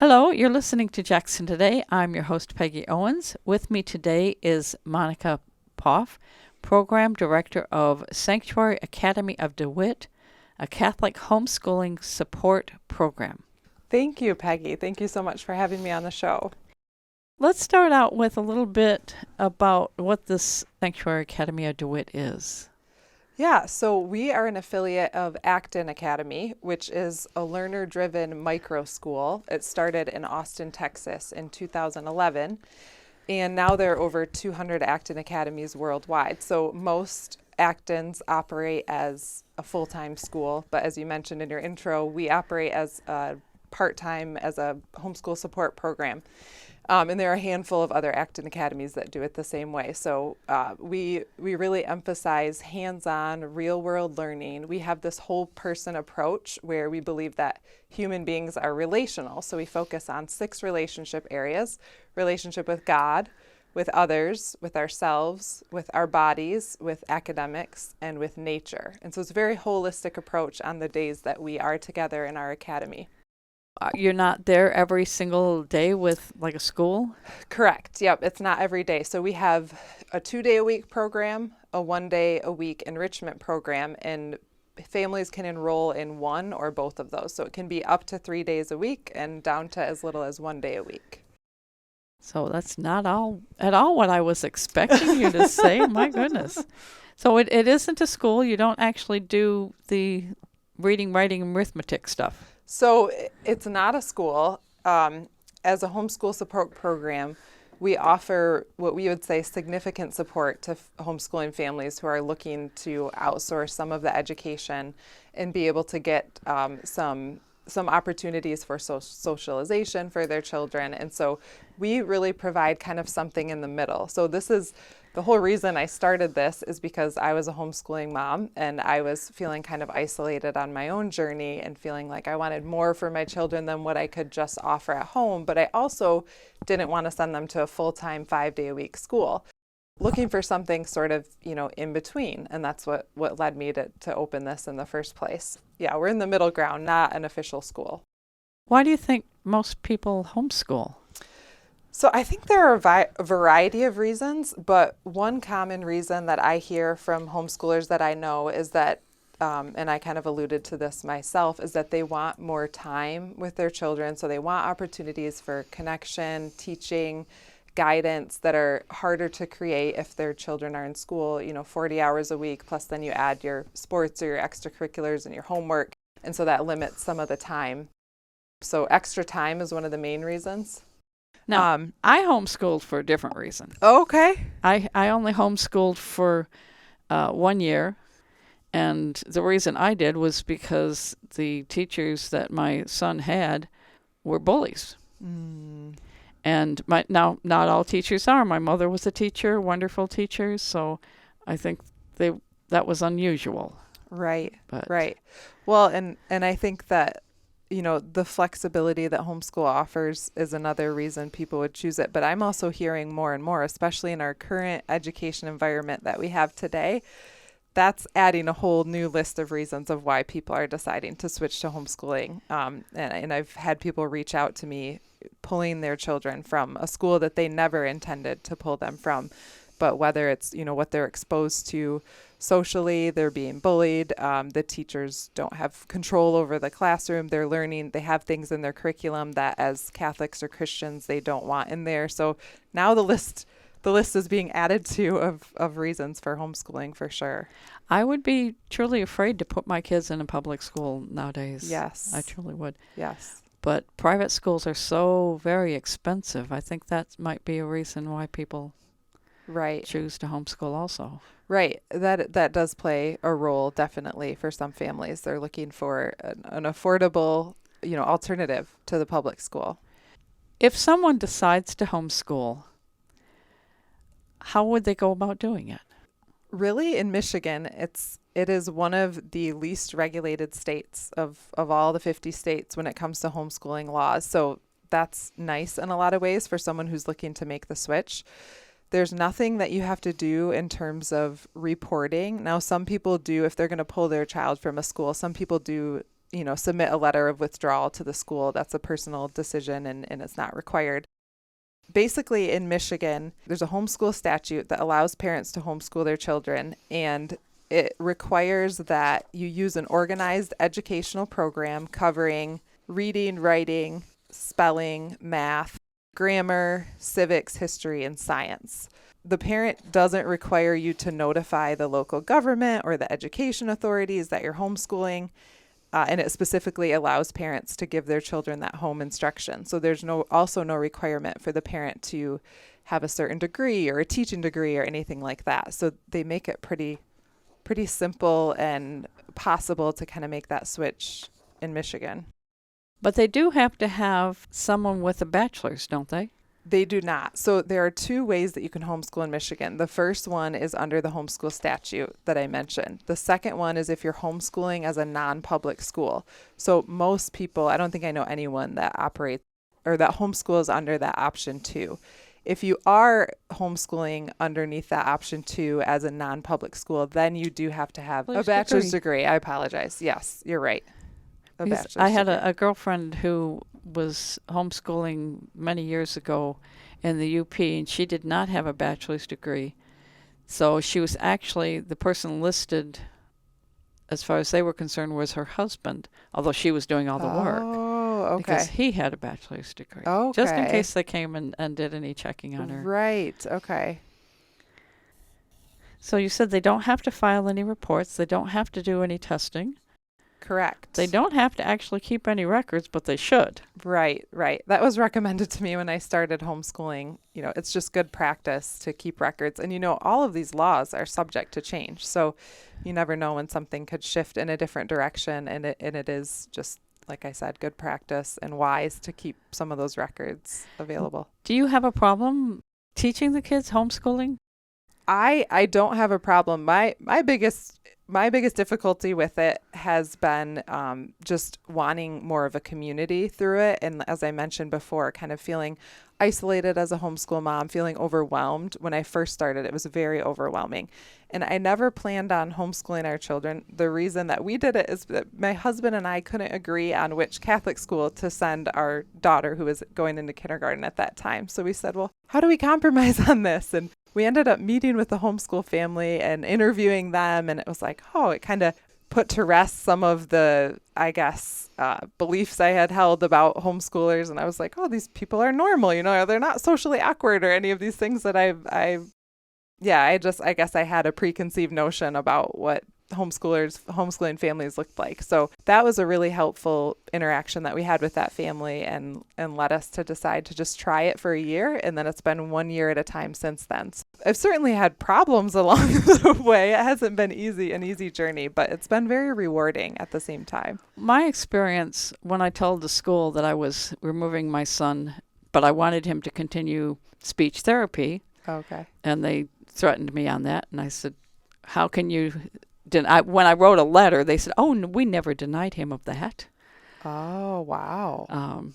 Hello, you're listening to Jackson Today. I'm your host, Peggy Owens. With me today is Monica Poff, Program Director of Sanctuary Academy of DeWitt, a Catholic homeschooling support program. Thank you, Peggy. Thank you so much for having me on the show. Let's start out with a little bit about what this Sanctuary Academy of DeWitt is. Yeah, so we are an affiliate of Acton Academy, which is a learner-driven micro school. It started in Austin, Texas in 2011, and now there are over 200 Acton Academies worldwide. So most Actons operate as a full-time school, but as you mentioned in your intro, we operate as a part-time as a homeschool support program. And there are a handful of other Acton Academies that do it the same way. So we really emphasize hands-on, real-world learning. We have this whole person approach where we believe that human beings are relational. So we focus on 6 relationship areas: relationship with God, with others, with ourselves, with our bodies, with academics, and with nature. And so it's a very holistic approach on the days that we are together in our academy. You're not there every single day with like a school? Correct. Yep. It's not every day. So we have a 2-day-a-week program, a 1-day-a-week enrichment program, and families can enroll in one or both of those. So it can be up to 3 days a week and down to as little as 1 day a week. So that's not at all what I was expecting you to say. My goodness. So it isn't a school. You don't actually do the reading, writing, and arithmetic stuff. So it's not a school. As a homeschool support program, we offer what we would say significant support to homeschooling families who are looking to outsource some of the education and be able to get some opportunities for socialization for their children. And so we really provide kind of something in the middle. So this is the whole reason I started this, is because I was a homeschooling mom and I was feeling kind of isolated on my own journey and feeling like I wanted more for my children than what I could just offer at home. But I also didn't want to send them to a full-time 5-day-a-week school. Looking for something sort of, in between. And that's what led me to open this in the first place. Yeah, we're in the middle ground, not an official school. Why do you think most people homeschool? So I think there are a variety of reasons, but one common reason that I hear from homeschoolers that I know is that, and I kind of alluded to this myself, is that they want more time with their children. So they want opportunities for connection, teaching, guidance that are harder to create if their children are in school, 40 hours a week, plus then you add your sports or your extracurriculars and your homework. And so that limits some of the time. So extra time is one of the main reasons. Now, I homeschooled for a different reason. Okay. I only homeschooled for 1 year. And the reason I did was because the teachers that my son had were bullies. And now, not all teachers are. My mother was a teacher, wonderful teacher, so I think that was unusual. Right, right. Well, and I think that, the flexibility that homeschool offers is another reason people would choose it. But I'm also hearing more and more, especially in our current education environment that we have today, that's adding a whole new list of reasons of why people are deciding to switch to homeschooling. And I've had people reach out to me pulling their children from a school that they never intended to pull them from. But whether it's, what they're exposed to socially, they're being bullied, the teachers don't have control over the classroom, they're learning, they have things in their curriculum that as Catholics or Christians they don't want in there. So now the list is being added to of reasons for homeschooling for sure. I would be truly afraid to put my kids in a public school nowadays. Yes. I truly would. Yes. But private schools are so very expensive. I think that might be a reason why people choose to homeschool also. Right. That does play a role, definitely, for some families. They're looking for an affordable, alternative to the public school. If someone decides to homeschool, how would they go about doing it? Really, in Michigan, it is one of the least regulated states of all the 50 states when it comes to homeschooling laws. So that's nice in a lot of ways for someone who's looking to make the switch. There's nothing that you have to do in terms of reporting. Now, some people do, if they're going to pull their child from a school, some people do submit a letter of withdrawal to the school. That's a personal decision and it's not required. Basically, in Michigan, there's a homeschool statute that allows parents to homeschool their children, and it requires that you use an organized educational program covering reading, writing, spelling, math, grammar, civics, history, and science. The parent doesn't require you to notify the local government or the education authorities that you're homeschooling. And it specifically allows parents to give their children that home instruction. So there's also no requirement for the parent to have a certain degree or a teaching degree or anything like that. So they make it pretty simple and possible to kind of make that switch in Michigan. But they do have to have someone with a bachelor's, don't they? They do not. So there are two ways that you can homeschool in Michigan. The first one is under the homeschool statute that I mentioned. The second one is if you're homeschooling as a non-public school. So most people, I don't think I know anyone that operates or that homeschools under that option 2. If you are homeschooling underneath that option 2 as a non-public school, then you do have to have a bachelor's degree. I apologize. Yes, you're right. I had a girlfriend who was homeschooling many years ago in the UP, and she did not have a bachelor's degree. So she was actually, the person listed, as far as they were concerned, was her husband, although she was doing all the work. Oh, okay. Because he had a bachelor's degree. Okay. Just in case they came and did any checking on her. Right, okay. So you said they don't have to file any reports. They don't have to do any testing. Correct. They don't have to actually keep any records, but they should. Right. That was recommended to me when I started homeschooling. It's just good practice to keep records. And, all of these laws are subject to change. So you never know when something could shift in a different direction. And it is just, like I said, good practice and wise to keep some of those records available. Do you have a problem teaching the kids homeschooling? I don't have a problem. My biggest difficulty with it has been just wanting more of a community through it. And as I mentioned before, kind of feeling isolated as a homeschool mom, feeling overwhelmed. When I first started, it was very overwhelming. And I never planned on homeschooling our children. The reason that we did it is that my husband and I couldn't agree on which Catholic school to send our daughter, who was going into kindergarten at that time. So we said, well, how do we compromise on this? And we ended up meeting with the homeschool family and interviewing them. And it was like, it kind of put to rest some of the, beliefs I had held about homeschoolers. And I was like, these people are normal, they're not socially awkward or any of these things that I guess I had a preconceived notion about what homeschooling families looked like. So that was a really helpful interaction that we had with that family and led us to decide to just try it for a year. And then it's been 1 year at a time since then. So I've certainly had problems along the way. It hasn't been an easy journey, but it's been very rewarding at the same time. My experience when I told the school that I was removing my son, but I wanted him to continue speech therapy. Okay. And they threatened me on that. And I said, how can you... when I wrote a letter, they said, we never denied him of that. Oh, wow.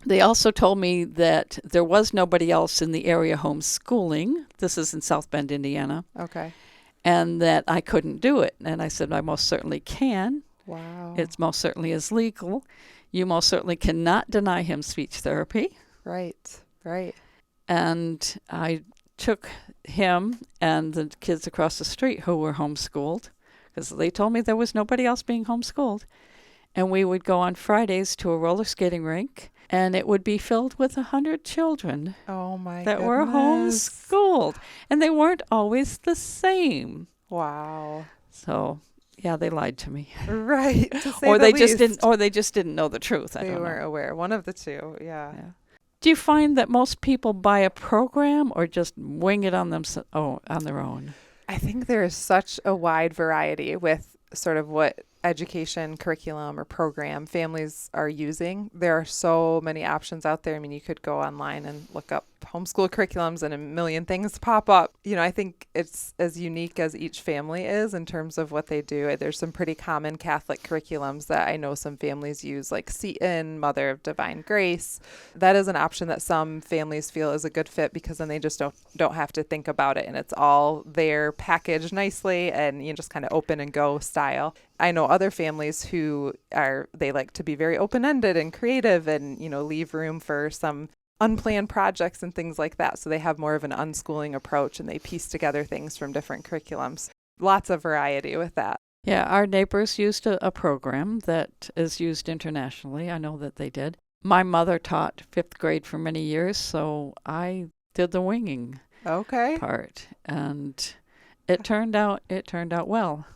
They also told me that there was nobody else in the area homeschooling. This is in South Bend, Indiana. Okay. And that I couldn't do it. And I said, I most certainly can. Wow. It most certainly is legal. You most certainly cannot deny him speech therapy. Right. And I took him and the kids across the street who were homeschooled, because they told me there was nobody else being homeschooled. And we would go on Fridays to a roller skating rink, and it would be filled with 100 children that were homeschooled. And they weren't always the same. Wow. So, yeah, they lied to me. Right. Or they just didn't know the truth. They weren't aware. One of the two. Yeah. Do you find that most people buy a program or just wing it on on their own? I think there is such a wide variety with sort of what education, curriculum, or program families are using. There are so many options out there. I mean, you could go online and look up homeschool curriculums and a million things pop up. I think it's as unique as each family is in terms of what they do. There's some pretty common Catholic curriculums that I know some families use, like Seton, Mother of Divine Grace. That is an option that some families feel is a good fit because then they just don't have to think about it, and it's all there packaged nicely and just kind of open and go style. I know other families who they like to be very open-ended and creative and, leave room for some unplanned projects and things like that. So they have more of an unschooling approach and they piece together things from different curriculums. Lots of variety with that. Yeah, our neighbors used a program that is used internationally. I know that they did. My mother taught fifth grade for many years, so I did the winging part, and it turned out well.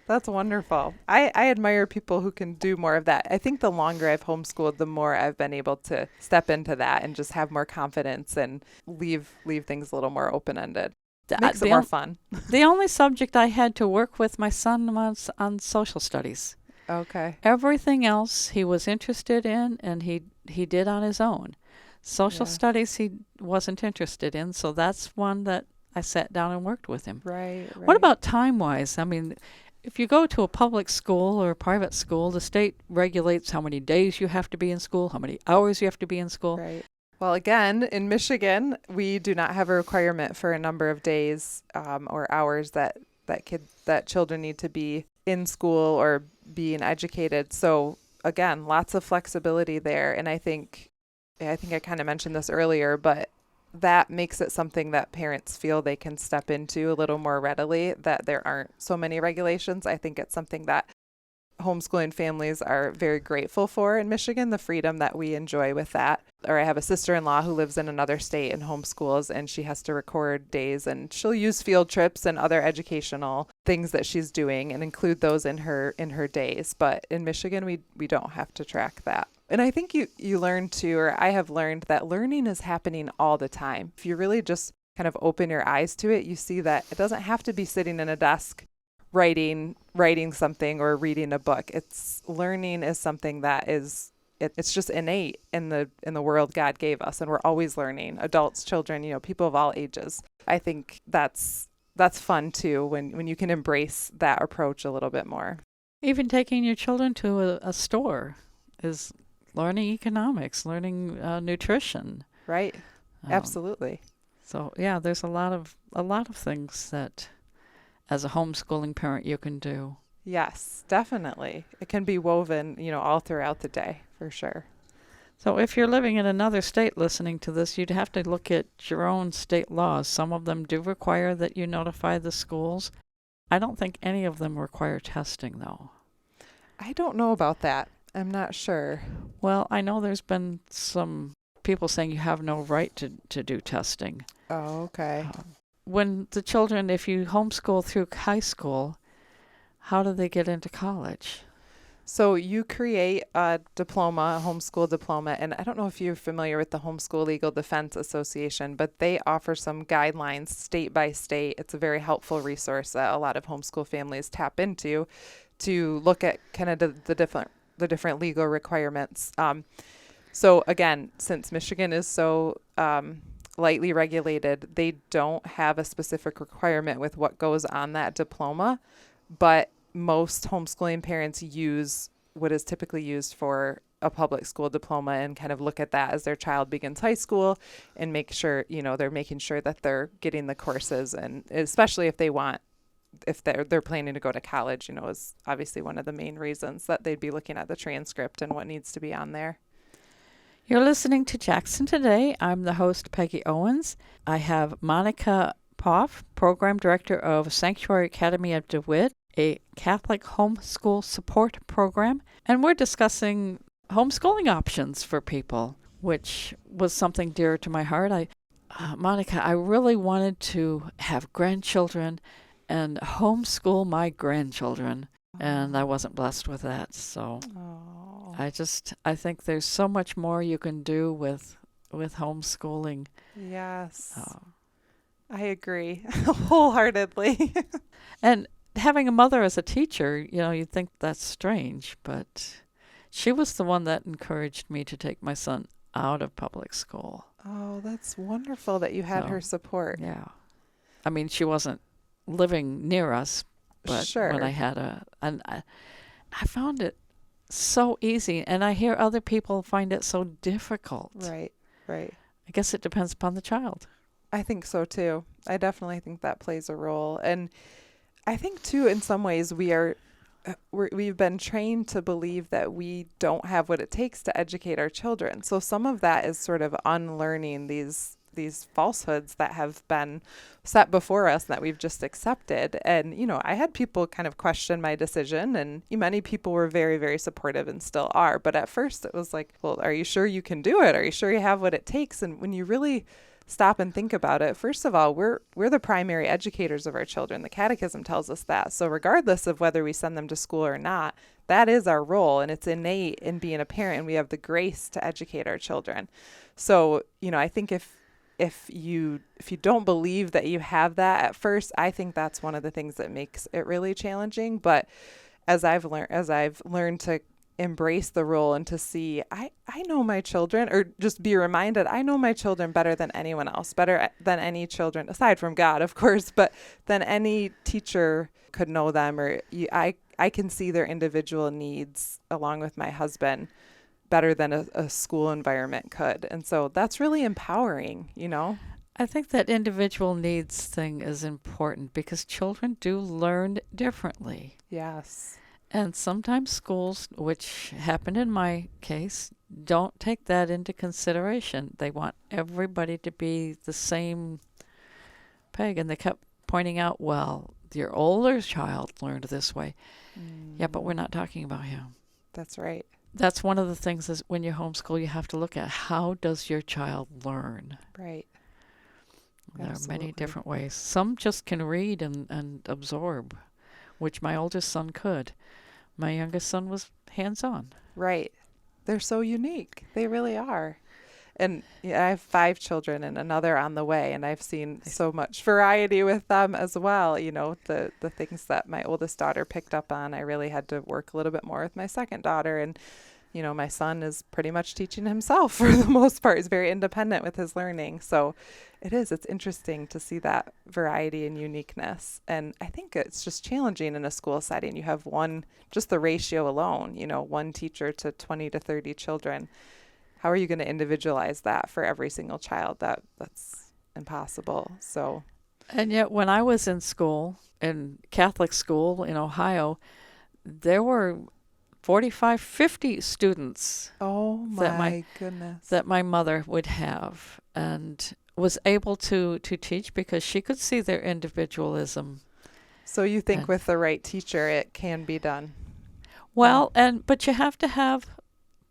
That's wonderful. I admire people who can do more of that. I think the longer I've homeschooled, the more I've been able to step into that and just have more confidence and leave things a little more open-ended. Makes it more fun. The only subject I had to work with my son was on social studies. Okay. Everything else he was interested in, and he did on his own. Social studies he wasn't interested in, so that's one that I sat down and worked with him. Right. What about time-wise? I mean, if you go to a public school or a private school, the state regulates how many days you have to be in school, how many hours you have to be in school. Right. Well, again, in Michigan, we do not have a requirement for a number of days or hours that children need to be in school or being educated. So again, lots of flexibility there. And I think I kind of mentioned this earlier, but that makes it something that parents feel they can step into a little more readily, that there aren't so many regulations. I think it's something that homeschooling families are very grateful for in Michigan, the freedom that we enjoy with that. Or I have a sister-in-law who lives in another state and homeschools, and she has to record days, and she'll use field trips and other educational things that she's doing and include those in her days. But in Michigan, we don't have to track that. And I think you learn too, or I have learned that learning is happening all the time. If you really just kind of open your eyes to it, you see that it doesn't have to be sitting in a desk writing something or reading a book. Learning is something that is it's just innate in the world God gave us, and we're always learning. Adults, children, people of all ages. I think that's fun too when you can embrace that approach a little bit more. Even taking your children to a store is learning economics, learning nutrition. Right. Absolutely. So yeah, there's a lot of things that as a homeschooling parent you can do. Yes, definitely. It can be woven, all throughout the day, for sure. So if you're living in another state listening to this, you'd have to look at your own state laws. Some of them do require that you notify the schools. I don't think any of them require testing, though. I don't know about that. I'm not sure. Well, I know there's been some people saying you have no right to do testing. Oh, okay. When the children, if you homeschool through high school, how do they get into college? So you create a diploma, a homeschool diploma, and I don't know if you're familiar with the Homeschool Legal Defense Association, but they offer some guidelines state by state. It's a very helpful resource that a lot of homeschool families tap into to look at kind of the different legal requirements. So again, since Michigan is so lightly regulated, they don't have a specific requirement with what goes on that diploma, but most homeschooling parents use what is typically used for a public school diploma and kind of look at that as their child begins high school and make sure, they're making sure that they're getting the courses, and especially if they're planning to go to college, is obviously one of the main reasons that they'd be looking at the transcript and what needs to be on there. You're listening to Jackson Today. I'm the host, Peggy Owens. I have Monica Poff, Program Director of Sanctuary Academy of DeWitt, a Catholic homeschool support program, and we're discussing homeschooling options for people, which was something dear to my heart. Monica, I really wanted to have grandchildren and homeschool my grandchildren, and I wasn't blessed with that. So I think there's so much more you can do with homeschooling. Yes. I agree wholeheartedly. And having a mother as a teacher, you'd think that's strange, but she was the one that encouraged me to take my son out of public school. Oh, that's wonderful that you had her support. Yeah. I mean, she wasn't living near us, but sure. When I had I found it so easy, and I hear other people find it so difficult. Right. I guess it depends upon the child. I think so too. I definitely think that plays a role. And I think too, in some ways, we are we've been trained to believe that we don't have what it takes to educate our children. So some of that is sort of unlearning these falsehoods that have been set before us that we've just accepted. And, I had people kind of question my decision, and many people were very, very supportive and still are. But at first it was like, well, are you sure you can do it? Are you sure you have what it takes? And when you really stop and think about it, first of all, we're the primary educators of our children. The catechism tells us that. So regardless of whether we send them to school or not, that is our role, and it's innate in being a parent, and we have the grace to educate our children. So, I think if you don't believe that you have that at first, I think that's one of the things that makes it really challenging. But as I've learned to embrace the role and to see, I know my children, or just be reminded, I know my children better than anyone else, better than any children, aside from God, of course, but than any teacher could know them, or I can see their individual needs along with my husband better than a school environment could. And so that's really empowering, I think that individual needs thing is important because children do learn differently. Yes. And sometimes schools, which happened in my case, don't take that into consideration. They want everybody to be the same peg. And they kept pointing out, well, your older child learned this way. Yeah, but we're not talking about him. That's right. That's one of the things is when you homeschool, you have to look at how does your child learn? Right. There Absolutely. are many different ways. Some just can read and absorb, which my oldest son could. My youngest son was hands-on. Right. They're so unique. They really are. And I have 5 children and another on the way, and I've seen so much variety with them as well. The things that my oldest daughter picked up on, I really had to work a little bit more with my second daughter. And, my son is pretty much teaching himself for the most part. He's very independent with his learning. So it's interesting to see that variety and uniqueness. And I think it's just challenging in a school setting. You have just the ratio alone, one teacher to 20 to 30 children. How are you going to individualize that for every single child? That's impossible. So, and yet when I was in school, in Catholic school in Ohio, there were 45, 50 students. Oh my goodness. That my mother would have and was able to teach because she could see their individualism. So you think with the right teacher, it can be done? Well, but you have to have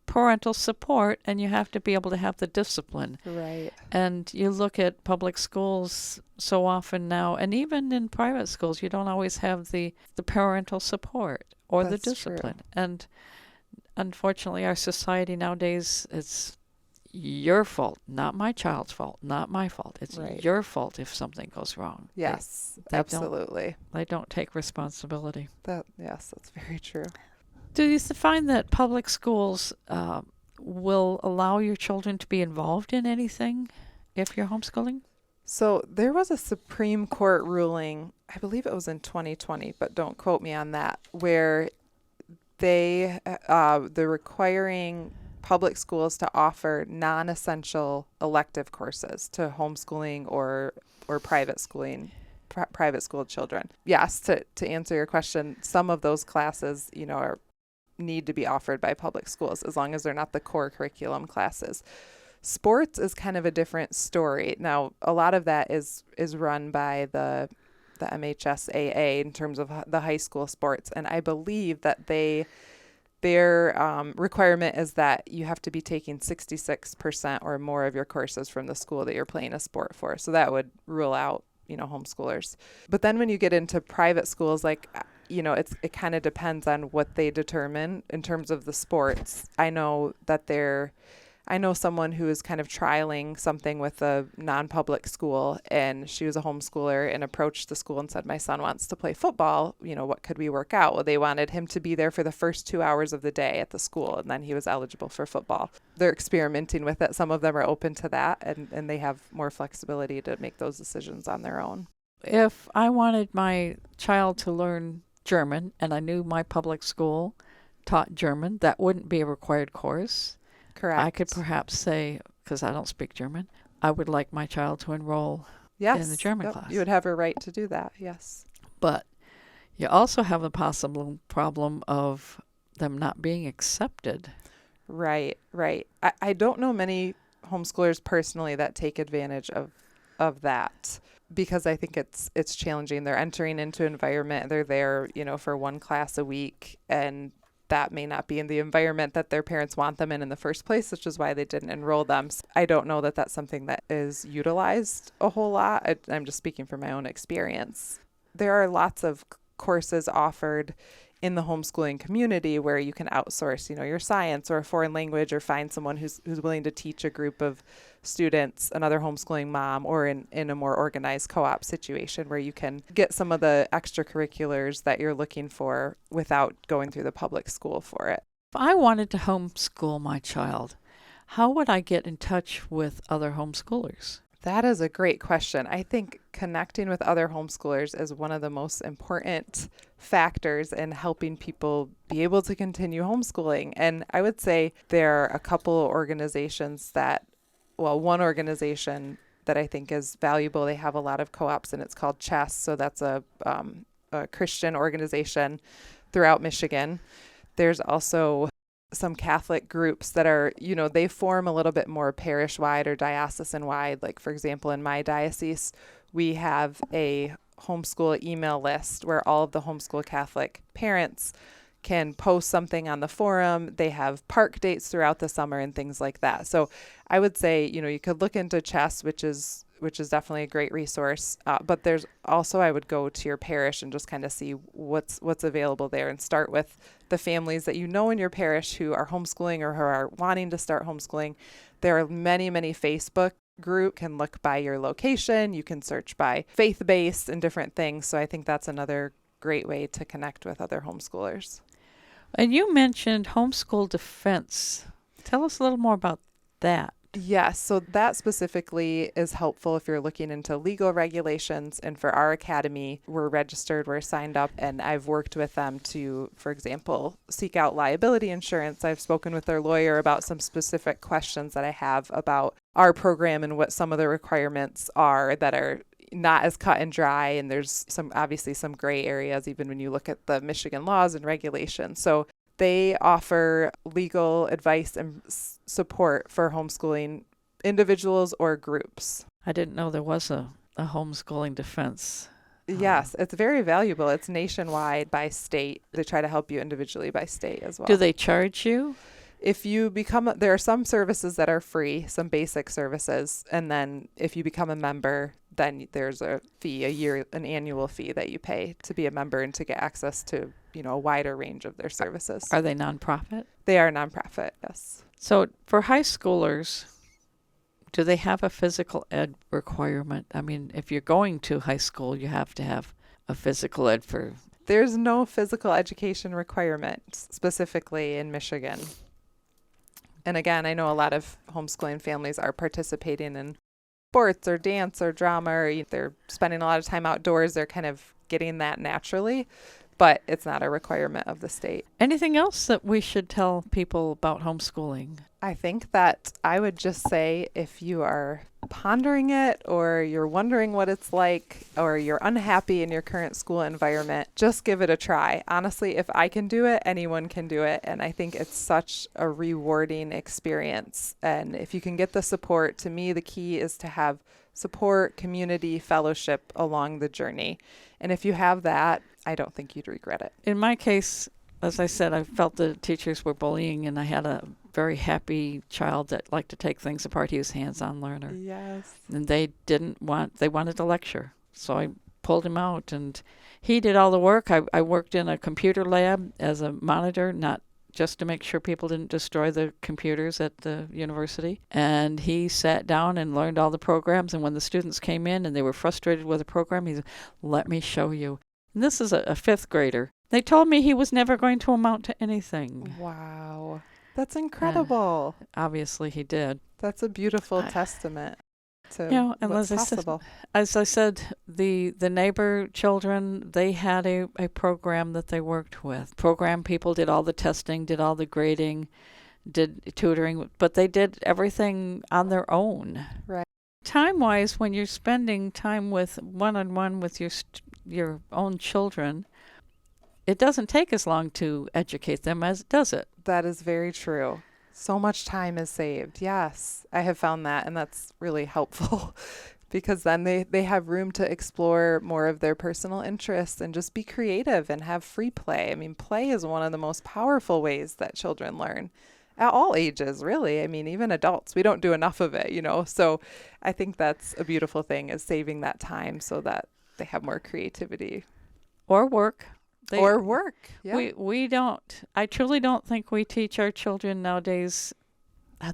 parental support, and you have to be able to have the discipline. Right. And you look at public schools so often now, and even in private schools, you don't always have the parental support or the discipline. True. And unfortunately, our society nowadays, it's your fault, not my child's fault, not my fault. It's your fault if something goes wrong. Yes, absolutely. They don't take responsibility. Yes, that's very true. Do you find that public schools will allow your children to be involved in anything if you're homeschooling? So there was a Supreme Court ruling, I believe it was in 2020, but don't quote me on that, where they're requiring public schools to offer non-essential elective courses to homeschooling or private schooling. Private school children. Yes, to answer your question, some of those classes, need to be offered by public schools as long as they're not the core curriculum classes. Sports is kind of a different story. Now, a lot of that is run by the MHSAA in terms of the high school sports, and I believe that their requirement is that you have to be taking 66% or more of your courses from the school that you're playing a sport for. So that would rule out homeschoolers. But then when you get into private schools, like, it kind of depends on what they determine in terms of the sports. I know someone who is kind of trialing something with a non-public school, and she was a homeschooler and approached the school and said, my son wants to play football. What could we work out? Well, they wanted him to be there for the first 2 hours of the day at the school, and then he was eligible for football. They're experimenting with it. Some of them are open to that, and they have more flexibility to make those decisions on their own. If I wanted my child to learn German and I knew my public school taught German, that wouldn't be a required course. Correct. I could perhaps say, because I don't speak German, I would like my child to enroll in the German class. You would have a right to do that, yes. But You also have the possible problem of them not being accepted. Right, right. I don't know many homeschoolers personally that take advantage of that because I think it's challenging. They're entering into an environment, they're there, for one class a week, and that may not be in the environment that their parents want them in the first place, which is why they didn't enroll them. So I don't know that that's something that is utilized a whole lot. I'm just speaking from my own experience. There are lots of courses offered in the homeschooling community where you can outsource, your science or a foreign language, or find someone who's willing to teach a group of students, another homeschooling mom, or in a more organized co-op situation where you can get some of the extracurriculars that you're looking for without going through the public school for it. If I wanted to homeschool my child, how would I get in touch with other homeschoolers? That is a great question. I think connecting with other homeschoolers is one of the most important factors in helping people be able to continue homeschooling. And I would say there are a couple organizations one organization that I think is valuable. They have a lot of co-ops, and it's called Chess. So that's a Christian organization throughout Michigan. There's also some Catholic groups that are, they form a little bit more parish-wide or diocesan-wide. Like, for example, in my diocese, we have a homeschool email list where all of the homeschool Catholic parents can post something on the forum. They have park dates throughout the summer and things like that. So I would say, you could look into Chess, which is definitely a great resource. But there's also, I would go to your parish and just kind of see what's available there, and start with the families that in your parish who are homeschooling or who are wanting to start homeschooling. There are many, many Facebook groups. You can look by your location. You can search by faith-based and different things. So I think that's another great way to connect with other homeschoolers. And you mentioned homeschool defense. Tell us a little more about that. Yes, so that specifically is helpful if you're looking into legal regulations. And for our academy, we're registered, we're signed up, and I've worked with them to, for example, seek out liability insurance. I've spoken with their lawyer about some specific questions that I have about our program and what some of the requirements are that are not as cut and dry. And there's obviously some gray areas, even when you look at the Michigan laws and regulations. So they offer legal advice and support for homeschooling individuals or groups. I didn't know there was a homeschooling defense. Yes, it's very valuable. It's nationwide by state. They try to help you individually by state as well. Do they charge you? If you there are some services that are free, some basic services. And then if you become a member, then there's a fee, an annual fee that you pay to be a member and to get access to, a wider range of their services. Are they nonprofit? They are nonprofit, yes. So for high schoolers, do they have a physical ed requirement? I mean, if you're going to high school, you have to have a physical ed for... There's no physical education requirement specifically in Michigan. And again, I know a lot of homeschooling families are participating in sports or dance or drama, or they're spending a lot of time outdoors. They're kind of getting that naturally, but it's not a requirement of the state. Anything else that we should tell people about homeschooling? I think that I would just say, if you are pondering it, or you're wondering what it's like, or you're unhappy in your current school environment, just give it a try. Honestly, if I can do it, anyone can do it. And I think it's such a rewarding experience. And if you can get the support, to me, the key is to have support, community, fellowship along the journey. And if you have that, I don't think you'd regret it. In my case, as I said, I felt the teachers were bullying, and I had a very happy child that liked to take things apart. He was a hands-on learner. Yes. And they wanted to lecture. So I pulled him out, and he did all the work. I worked in a computer lab as a monitor, not just to make sure people didn't destroy the computers at the university. And he sat down and learned all the programs. And when the students came in and they were frustrated with the program, he said, "Let me show you." And this is a fifth grader. They told me he was never going to amount to anything. Wow. That's incredible. Obviously he did. That's a beautiful testament to and what's as possible. As I said, the neighbor children, they had a program that they worked with. Program people did all the testing, did all the grading, did tutoring, but they did everything on their own. Right. Time-wise, when you're spending time with one-on-one with your own children, it doesn't take as long to educate them as it does it. That is very true. So much time is saved. Yes, I have found that, and that's really helpful because then they have room to explore more of their personal interests and just be creative and have free play. I mean, play is one of the most powerful ways that children learn at all ages, really. I mean, even adults, we don't do enough of it, So I think that's a beautiful thing, is saving that time so that they have more creativity. Or work. Or work. Yeah. We don't, I truly don't think we teach our children nowadays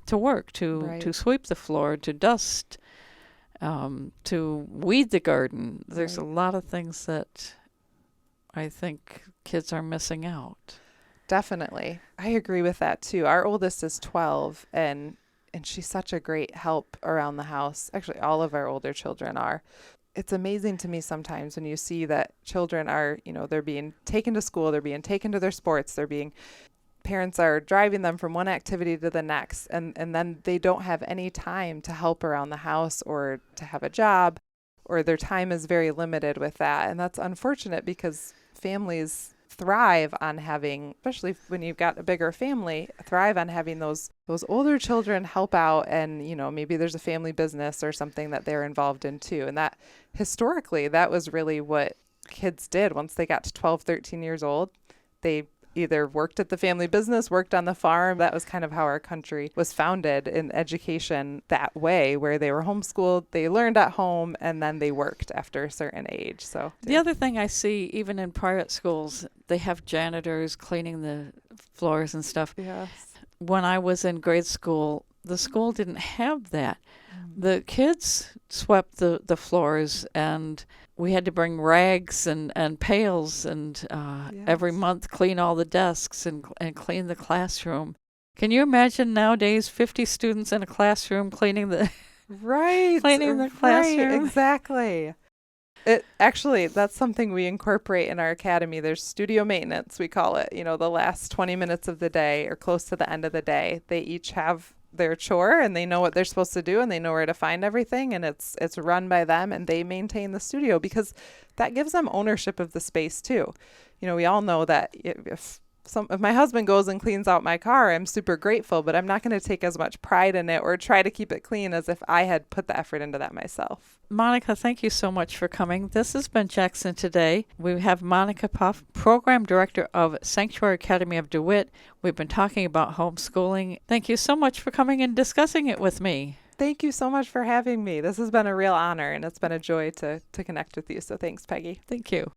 to work, to sweep the floor, to dust, to weed the garden. There's a lot of things that I think kids are missing out. Definitely. I agree with that too. Our oldest is 12 and she's such a great help around the house. Actually, all of our older children are. It's amazing to me sometimes when you see that children are, they're being taken to school, they're being taken to their sports, parents are driving them from one activity to the next, and then they don't have any time to help around the house or to have a job, or their time is very limited with that. And that's unfortunate because families thrive on having, especially when you've got a bigger family, thrive on having those older children help out, and maybe there's a family business or something that they're involved in too. And that historically, that was really what kids did once they got to 12, 13 years old. They either worked at the family business, worked on the farm. That was kind of how our country was founded, in education that way, where they were homeschooled, they learned at home, and then they worked after a certain age. So the other thing I see, even in private schools, they have janitors cleaning the floors and stuff. Yes. When I was in grade school, the school didn't have that. The kids swept the floors, and we had to bring rags and pails and every month clean all the desks and clean the classroom. Can you imagine nowadays 50 students in a classroom cleaning the cleaning the classroom? Right, exactly. Actually, that's something we incorporate in our academy. There's studio maintenance, we call it. The last 20 minutes of the day or close to the end of the day, they each have their chore and they know what they're supposed to do and they know where to find everything, and it's run by them, and they maintain the studio because that gives them ownership of the space too. We all know that if my husband goes and cleans out my car, I'm super grateful, but I'm not going to take as much pride in it or try to keep it clean as if I had put the effort into that myself. Monica, thank you so much for coming. This has been Jackson Today. We have Monica Poff, Program Director of Sanctuary Academy of DeWitt. We've been talking about homeschooling. Thank you so much for coming and discussing it with me. Thank you so much for having me. This has been a real honor, and it's been a joy to connect with you. So thanks, Peggy. Thank you.